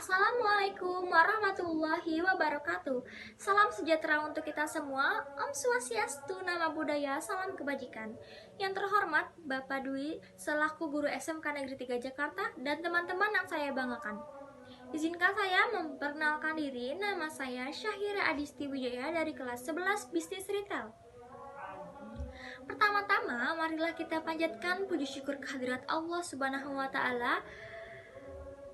Assalamualaikum warahmatullahi wabarakatuh. Salam sejahtera untuk kita semua. Om Swastiastu, nama budaya, salam kebajikan. Yang terhormat Bapak Dwi selaku guru SMK Negeri 3 Jakarta dan teman-teman yang saya banggakan. Izinkan saya memperkenalkan diri. Nama saya Syahira Adisti Wijaya dari kelas 11 Bisnis Retail. Pertama-tama, marilah kita panjatkan puji syukur kehadirat Allah Subhanahu wa taala,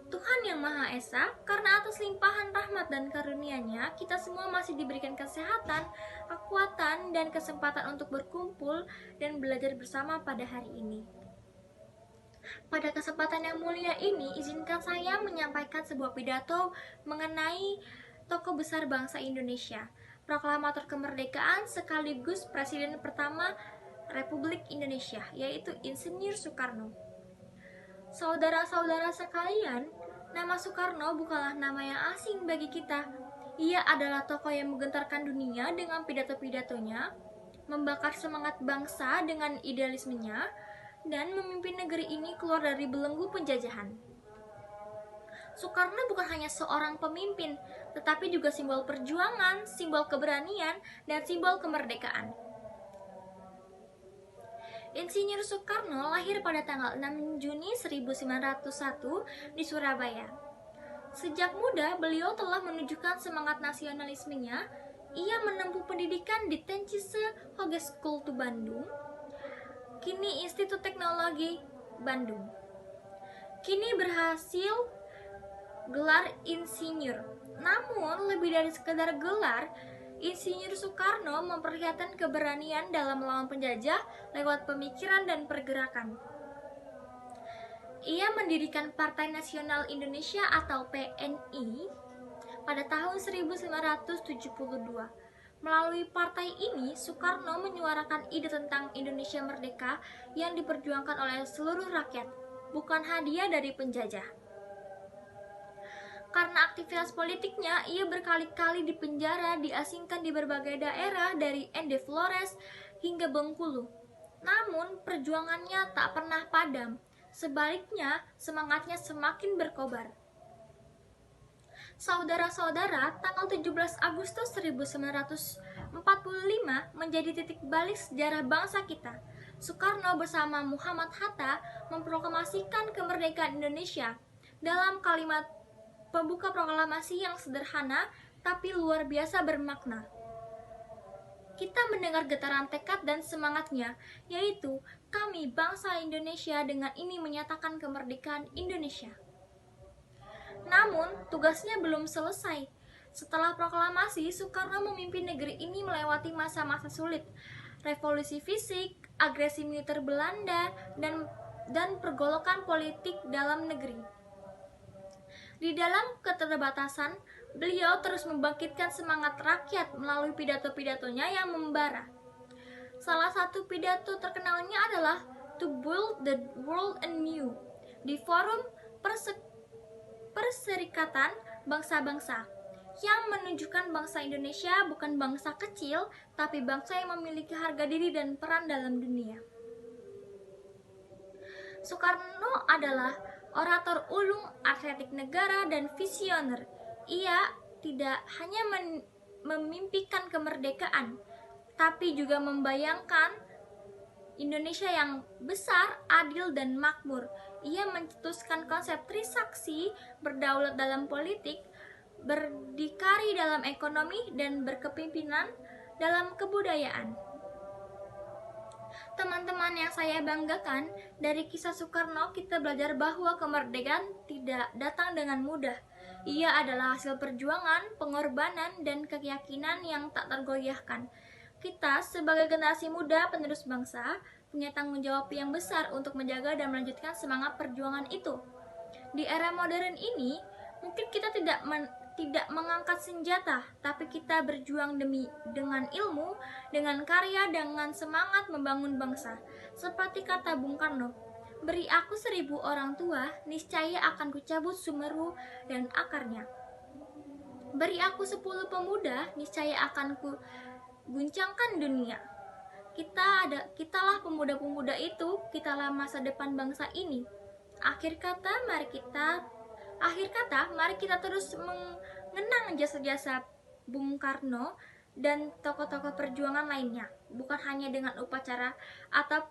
Tuhan yang Maha Esa, karena atas limpahan rahmat dan karunia-Nya, kita semua masih diberikan kesehatan, kekuatan, dan kesempatan untuk berkumpul dan belajar bersama pada hari ini. Pada kesempatan yang mulia ini, izinkan saya menyampaikan sebuah pidato mengenai tokoh besar bangsa Indonesia, proklamator kemerdekaan sekaligus Presiden pertama Republik Indonesia, yaitu Insinyur Soekarno. Saudara-saudara sekalian, nama Soekarno bukanlah nama yang asing bagi kita. Ia adalah tokoh yang menggentarkan dunia dengan pidato-pidatonya, membakar semangat bangsa dengan idealismenya, dan memimpin negeri ini keluar dari belenggu penjajahan. Soekarno bukan hanya seorang pemimpin, tetapi juga simbol perjuangan, simbol keberanian, dan simbol kemerdekaan. Insinyur Soekarno lahir pada tanggal 6 Juni 1901 di Surabaya. Sejak muda, beliau telah menunjukkan semangat nasionalismenya. Ia menempuh pendidikan di Tencise Hogeschool Bandung, kini Institut Teknologi Bandung. Kini berhasil gelar insinyur. Namun, lebih dari sekedar gelar, Insinyur Soekarno memperlihatkan keberanian dalam melawan penjajah lewat pemikiran dan pergerakan. Ia mendirikan Partai Nasional Indonesia atau PNI pada tahun 1972. Melalui partai ini, Soekarno menyuarakan ide tentang Indonesia merdeka yang diperjuangkan oleh seluruh rakyat, bukan hadiah dari penjajah. Karena aktivitas politiknya, ia berkali-kali dipenjara, diasingkan di berbagai daerah dari Ende Flores hingga Bengkulu. Namun, perjuangannya tak pernah padam. Sebaliknya, semangatnya semakin berkobar. Saudara-saudara, tanggal 17 Agustus 1945 menjadi titik balik sejarah bangsa kita. Soekarno bersama Muhammad Hatta memproklamasikan kemerdekaan Indonesia. Dalam kalimat pembuka proklamasi yang sederhana tapi luar biasa bermakna, kita mendengar getaran tekad dan semangatnya, yaitu kami bangsa Indonesia dengan ini menyatakan kemerdekaan Indonesia. Namun, tugasnya belum selesai. Setelah proklamasi, Soekarno memimpin negeri ini melewati masa-masa sulit, revolusi fisik, agresi militer Belanda, dan pergolakan politik dalam negeri. Di dalam keterbatasan, beliau terus membangkitkan semangat rakyat melalui pidato-pidatonya yang membara. Salah satu pidato terkenalnya adalah To Build the World Anew di Forum Perserikatan Bangsa-Bangsa, yang menunjukkan bangsa Indonesia bukan bangsa kecil, tapi bangsa yang memiliki harga diri dan peran dalam dunia. Soekarno adalah orator ulung, atletik negara, dan visioner. Ia tidak hanya memimpikan kemerdekaan, tapi juga membayangkan Indonesia yang besar, adil, dan makmur. Ia mencetuskan konsep Trisaksi, berdaulat dalam politik, berdikari dalam ekonomi, dan berkepimpinan dalam kebudayaan. Teman-teman yang saya banggakan, dari kisah Soekarno kita belajar bahwa kemerdekaan tidak datang dengan mudah. Ia adalah hasil perjuangan, pengorbanan, dan keyakinan yang tak tergoyahkan. Kita sebagai generasi muda penerus bangsa punya tanggung jawab yang besar untuk menjaga dan melanjutkan semangat perjuangan itu. Di era modern ini, mungkin kita tidak mengangkat senjata, tapi kita berjuang dengan ilmu, dengan karya, dengan semangat membangun bangsa. Seperti kata Bung Karno, beri aku 1000 orang tua, niscaya akan kucabut sumeru dan akarnya. Beri aku 10 pemuda, niscaya akan ku guncangkan dunia. Kitalah pemuda-pemuda itu, kitalah masa depan bangsa ini. Akhir kata, mari kita Akhir kata, mari kita terus mengenang jasa-jasa Bung Karno dan tokoh-tokoh perjuangan lainnya, bukan hanya dengan upacara atau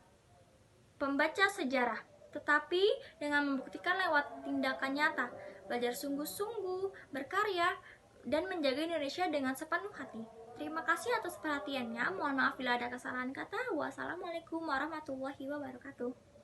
pembaca sejarah, tetapi dengan membuktikan lewat tindakan nyata, belajar sungguh-sungguh, berkarya, dan menjaga Indonesia dengan sepenuh hati. Terima kasih atas perhatiannya. Mohon maaf bila ada kesalahan kata. Wassalamualaikum warahmatullahi wabarakatuh.